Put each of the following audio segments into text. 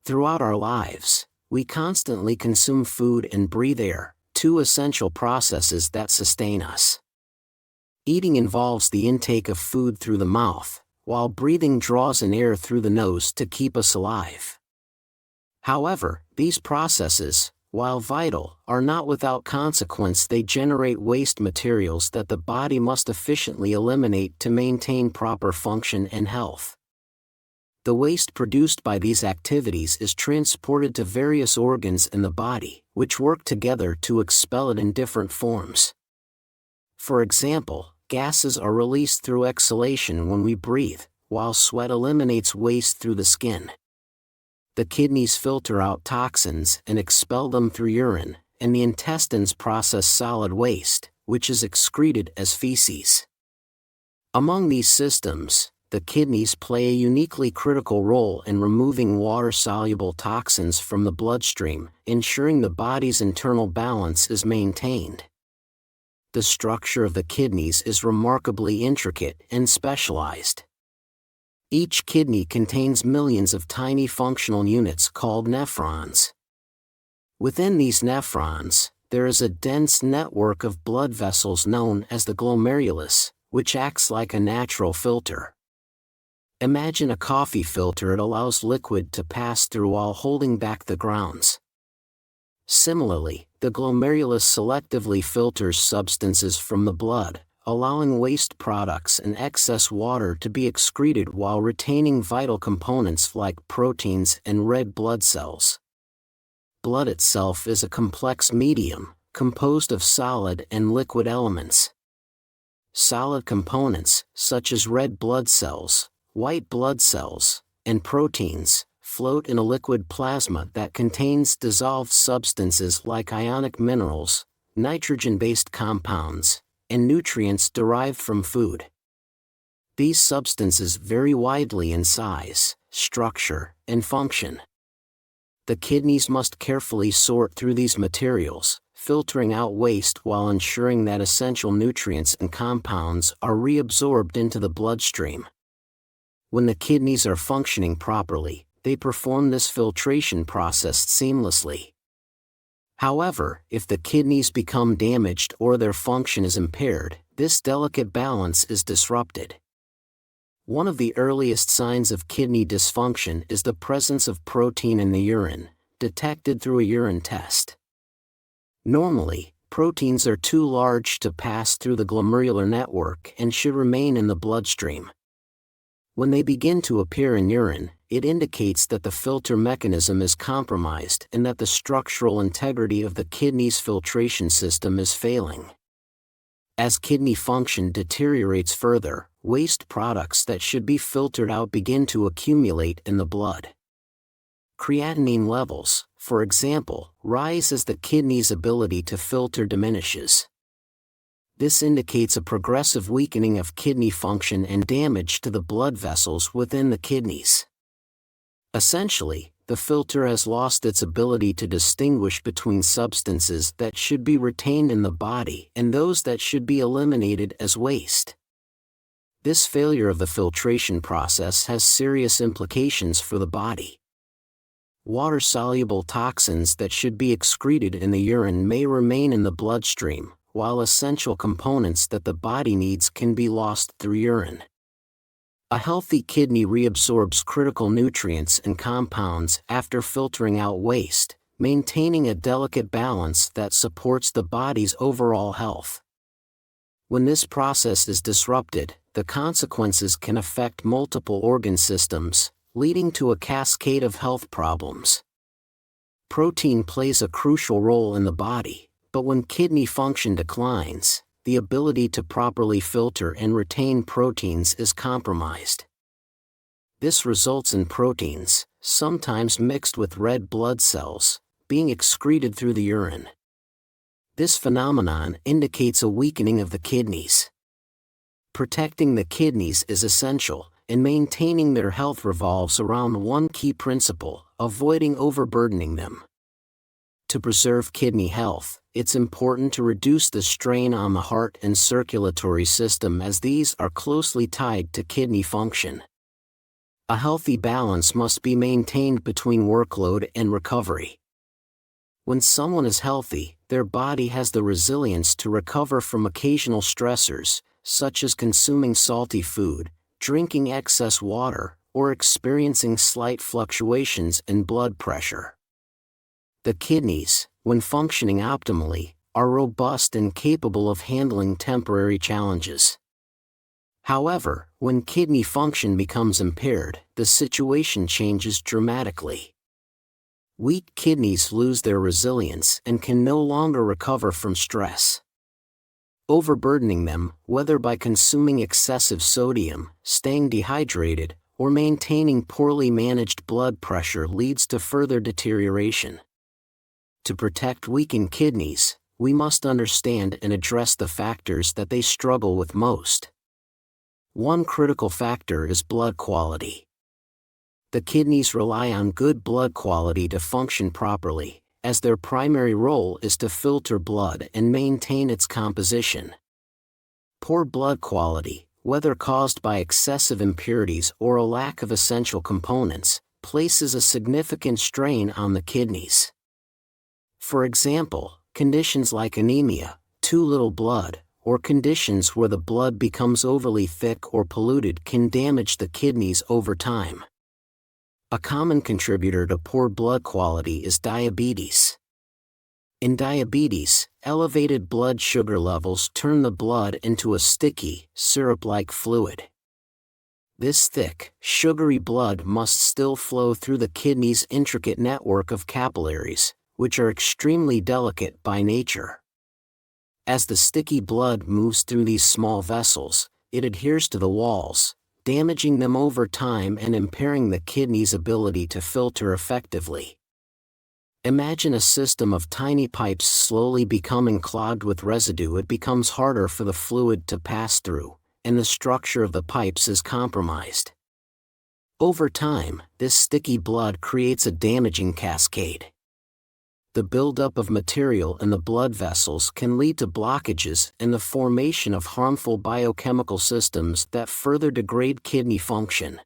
Throughout our lives, we constantly consume food and breathe air, two essential processes that sustain us. Eating involves the intake of food through the mouth, while breathing draws in air through the nose to keep us alive. However, these processes, while vital, are not without consequence. They generate waste materials that the body must efficiently eliminate to maintain proper function and health. The waste produced by these activities is transported to various organs in the body, which work together to expel it in different forms. For example, gases are released through exhalation when we breathe, while sweat eliminates waste through the skin. The kidneys filter out toxins and expel them through urine, and the intestines process solid waste, which is excreted as feces. Among these systems, the kidneys play a uniquely critical role in removing water-soluble toxins from the bloodstream, ensuring the body's internal balance is maintained. The structure of the kidneys is remarkably intricate and specialized. Each kidney contains millions of tiny functional units called nephrons. Within these nephrons, there is a dense network of blood vessels known as the glomerulus, which acts like a natural filter. Imagine a coffee filter. It allows liquid to pass through while holding back the grounds. Similarly, the glomerulus selectively filters substances from the blood, allowing waste products and excess water to be excreted while retaining vital components like proteins and red blood cells. Blood itself is a complex medium, composed of solid and liquid elements. Solid components, such as red blood cells, white blood cells, and proteins, float in a liquid plasma that contains dissolved substances like ionic minerals, nitrogen-based compounds, and nutrients derived from food. These substances vary widely in size, structure, and function. The kidneys must carefully sort through these materials, filtering out waste while ensuring that essential nutrients and compounds are reabsorbed into the bloodstream. When the kidneys are functioning properly, they perform this filtration process seamlessly. However, if the kidneys become damaged or their function is impaired, this delicate balance is disrupted. One of the earliest signs of kidney dysfunction is the presence of protein in the urine, detected through a urine test. Normally, proteins are too large to pass through the glomerular network and should remain in the bloodstream. When they begin to appear in urine, it indicates that the filter mechanism is compromised and that the structural integrity of the kidney's filtration system is failing. As kidney function deteriorates further, waste products that should be filtered out begin to accumulate in the blood. Creatinine levels, for example, rise as the kidney's ability to filter diminishes. This indicates a progressive weakening of kidney function and damage to the blood vessels within the kidneys. Essentially, the filter has lost its ability to distinguish between substances that should be retained in the body and those that should be eliminated as waste. This failure of the filtration process has serious implications for the body. Water-soluble toxins that should be excreted in the urine may remain in the bloodstream, while essential components that the body needs can be lost through urine. A healthy kidney reabsorbs critical nutrients and compounds after filtering out waste, maintaining a delicate balance that supports the body's overall health. When this process is disrupted, the consequences can affect multiple organ systems, leading to a cascade of health problems. Protein plays a crucial role in the body, but when kidney function declines, the ability to properly filter and retain proteins is compromised. This results in proteins, sometimes mixed with red blood cells, being excreted through the urine. This phenomenon indicates a weakening of the kidneys. Protecting the kidneys is essential, and maintaining their health revolves around one key principle: avoiding overburdening them. To preserve kidney health, it's important to reduce the strain on the heart and circulatory system, as these are closely tied to kidney function. A healthy balance must be maintained between workload and recovery. When someone is healthy, their body has the resilience to recover from occasional stressors, such as consuming salty food, drinking excess water, or experiencing slight fluctuations in blood pressure. The kidneys, when functioning optimally, are robust and capable of handling temporary challenges. However, when kidney function becomes impaired, the situation changes dramatically. Weak kidneys lose their resilience and can no longer recover from stress. Overburdening them, whether by consuming excessive sodium, staying dehydrated, or maintaining poorly managed blood pressure leads to further deterioration. To protect weakened kidneys, we must understand and address the factors that they struggle with most. One critical factor is blood quality. The kidneys rely on good blood quality to function properly, as their primary role is to filter blood and maintain its composition. Poor blood quality, whether caused by excessive impurities or a lack of essential components, places a significant strain on the kidneys. For example, conditions like anemia, too little blood, or conditions where the blood becomes overly thick or polluted can damage the kidneys over time. A common contributor to poor blood quality is diabetes. In diabetes, elevated blood sugar levels turn the blood into a sticky, syrup-like fluid. This thick, sugary blood must still flow through the kidney's intricate network of capillaries, which are extremely delicate by nature. As the sticky blood moves through these small vessels, it adheres to the walls, damaging them over time and impairing the kidney's ability to filter effectively. Imagine a system of tiny pipes slowly becoming clogged with residue. It becomes harder for the fluid to pass through, and the structure of the pipes is compromised. Over time, this sticky blood creates a damaging cascade. The buildup of material in the blood vessels can lead to blockages and the formation of harmful biochemical systems that further degrade kidney function.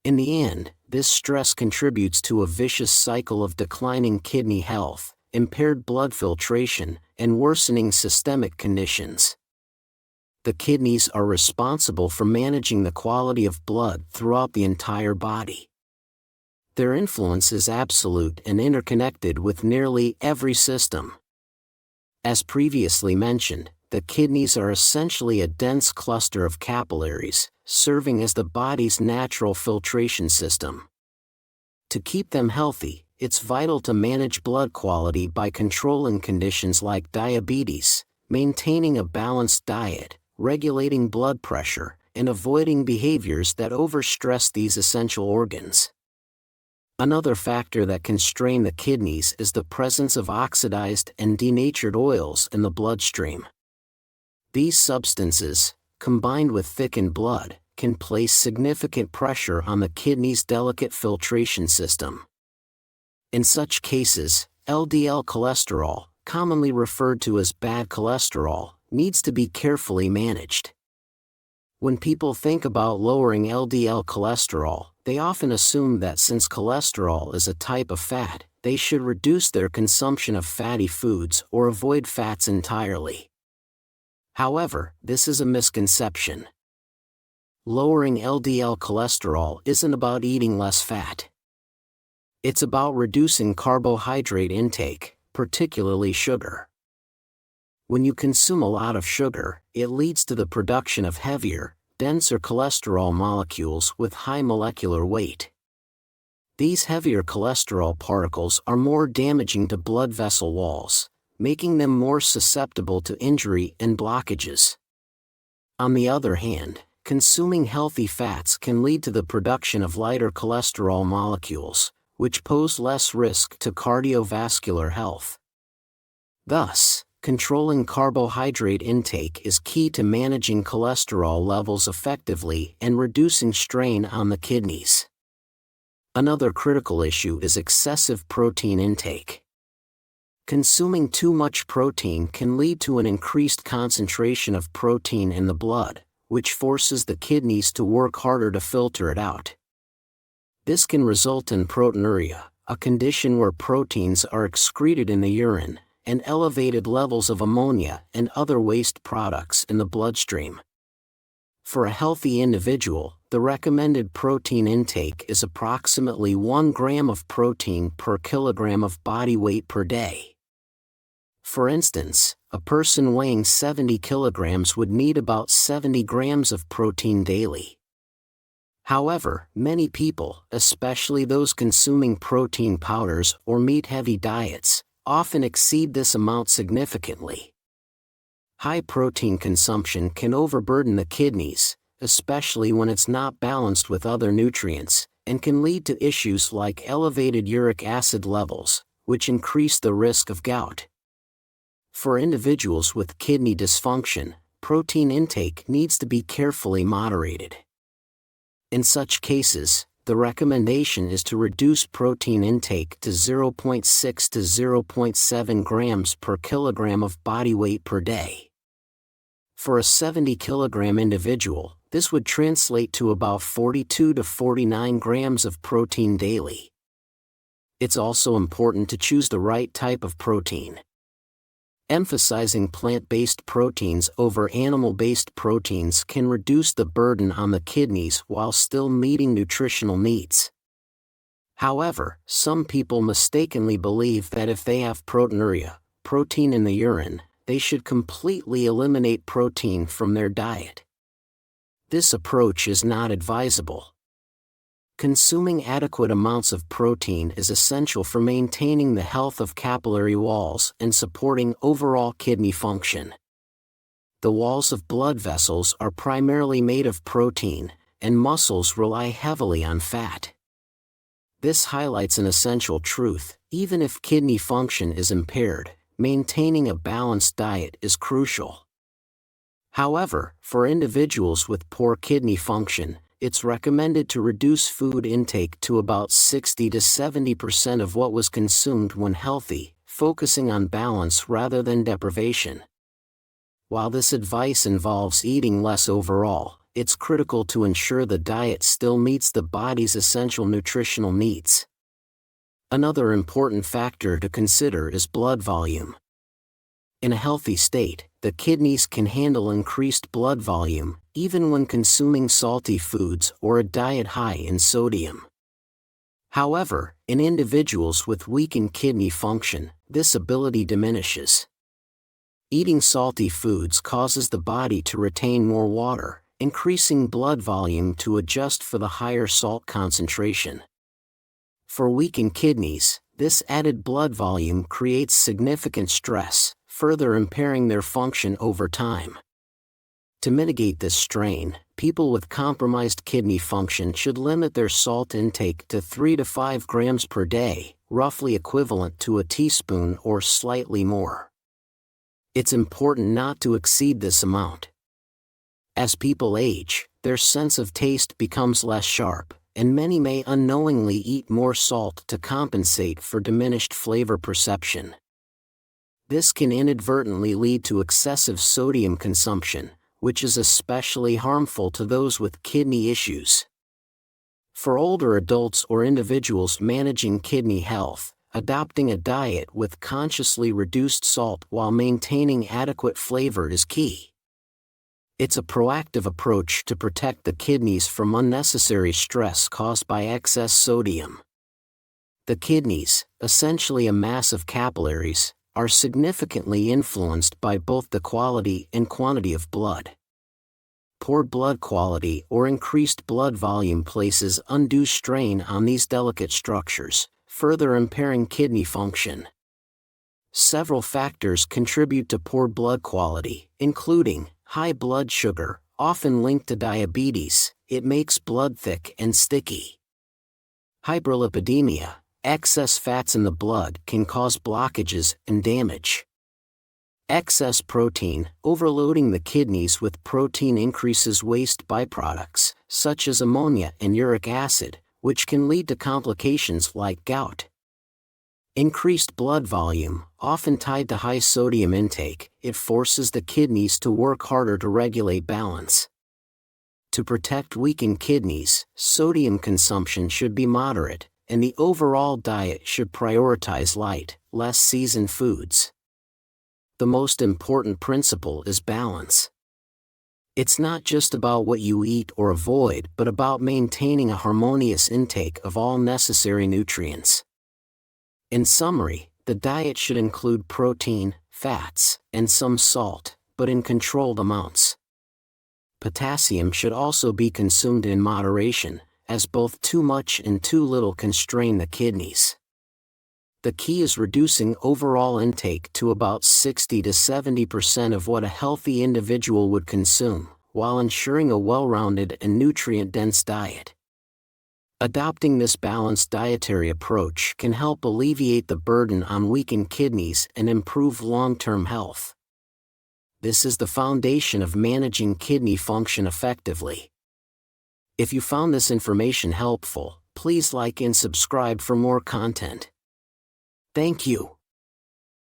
In the end, this stress contributes to a vicious cycle of declining kidney health, impaired blood filtration, and worsening systemic conditions. The kidneys are responsible for managing the quality of blood throughout the entire body. Their influence is absolute and interconnected with nearly every system. As previously mentioned, the kidneys are essentially a dense cluster of capillaries, serving as the body's natural filtration system. To keep them healthy, it's vital to manage blood quality by controlling conditions like diabetes, maintaining a balanced diet, regulating blood pressure, and avoiding behaviors that overstress these essential organs. Another factor that can strain the kidneys is the presence of oxidized and denatured oils in the bloodstream. These substances, combined with thickened blood, can place significant pressure on the kidney's delicate filtration system. In such cases, LDL cholesterol, commonly referred to as bad cholesterol, needs to be carefully managed. When people think about lowering LDL cholesterol, they often assume that since cholesterol is a type of fat, they should reduce their consumption of fatty foods or avoid fats entirely. However, this is a misconception. Lowering LDL cholesterol isn't about eating less fat. It's about reducing carbohydrate intake, particularly sugar. When you consume a lot of sugar, it leads to the production of heavier, denser cholesterol molecules with high molecular weight. These heavier cholesterol particles are more damaging to blood vessel walls, making them more susceptible to injury and blockages. On the other hand, consuming healthy fats can lead to the production of lighter cholesterol molecules, which pose less risk to cardiovascular health. Thus, controlling carbohydrate intake is key to managing cholesterol levels effectively and reducing strain on the kidneys. Another critical issue is excessive protein intake. Consuming too much protein can lead to an increased concentration of protein in the blood, which forces the kidneys to work harder to filter it out. This can result in proteinuria, a condition where proteins are excreted in the urine, and elevated levels of ammonia and other waste products in the bloodstream. For a healthy individual, the recommended protein intake is approximately 1 gram of protein per kilogram of body weight per day. For instance, a person weighing 70 kilograms would need about 70 grams of protein daily. However, many people, especially those consuming protein powders or meat-heavy diets, often exceed this amount significantly. High protein consumption can overburden the kidneys, especially when it's not balanced with other nutrients, and can lead to issues like elevated uric acid levels, which increase the risk of gout. For individuals with kidney dysfunction, protein intake needs to be carefully moderated. In such cases, the recommendation is to reduce protein intake to 0.6 to 0.7 grams per kilogram of body weight per day. For a 70 kilogram individual, this would translate to about 42 to 49 grams of protein daily. It's also important to choose the right type of protein. Emphasizing plant-based proteins over animal-based proteins can reduce the burden on the kidneys while still meeting nutritional needs. However, some people mistakenly believe that if they have proteinuria, protein in the urine, they should completely eliminate protein from their diet. This approach is not advisable. Consuming adequate amounts of protein is essential for maintaining the health of capillary walls and supporting overall kidney function. The walls of blood vessels are primarily made of protein, and muscles rely heavily on fat. This highlights an essential truth: even if kidney function is impaired, maintaining a balanced diet is crucial. However, for individuals with poor kidney function, it's recommended to reduce food intake to about 60 to 70% of what was consumed when healthy, focusing on balance rather than deprivation. While this advice involves eating less overall, it's critical to ensure the diet still meets the body's essential nutritional needs. Another important factor to consider is blood volume. In a healthy state, the kidneys can handle increased blood volume, even when consuming salty foods or a diet high in sodium. However, in individuals with weakened kidney function, this ability diminishes. Eating salty foods causes the body to retain more water, increasing blood volume to adjust for the higher salt concentration. For weakened kidneys, this added blood volume creates significant stress, further impairing their function over time. To mitigate this strain, people with compromised kidney function should limit their salt intake to 3 to 5 grams per day, roughly equivalent to a teaspoon or slightly more. It's important not to exceed this amount. As people age, their sense of taste becomes less sharp, and many may unknowingly eat more salt to compensate for diminished flavor perception. This can inadvertently lead to excessive sodium consumption, which is especially harmful to those with kidney issues. For older adults or individuals managing kidney health, adopting a diet with consciously reduced salt while maintaining adequate flavor is key. It's a proactive approach to protect the kidneys from unnecessary stress caused by excess sodium. The kidneys, essentially a mass of capillaries, are significantly influenced by both the quality and quantity of blood. Poor blood quality or increased blood volume places undue strain on these delicate structures, further impairing kidney function. Several factors contribute to poor blood quality, including high blood sugar, often linked to diabetes. It makes blood thick and sticky. Hyperlipidemia, excess fats in the blood can cause blockages and damage. Excess protein, overloading the kidneys with protein increases waste byproducts, such as ammonia and uric acid, which can lead to complications like gout. Increased blood volume, often tied to high sodium intake, it forces the kidneys to work harder to regulate balance. To protect weakened kidneys, sodium consumption should be moderate, and the overall diet should prioritize light, less seasoned foods. The most important principle is balance. It's not just about what you eat or avoid, but about maintaining a harmonious intake of all necessary nutrients. In summary, the diet should include protein, fats, and some salt, but in controlled amounts. Potassium should also be consumed in moderation, as both too much and too little can strain the kidneys. The key is reducing overall intake to about 60 to 70% of what a healthy individual would consume, while ensuring a well-rounded and nutrient-dense diet. Adopting this balanced dietary approach can help alleviate the burden on weakened kidneys and improve long-term health. This is the foundation of managing kidney function effectively. If you found this information helpful, please like and subscribe for more content. Thank you.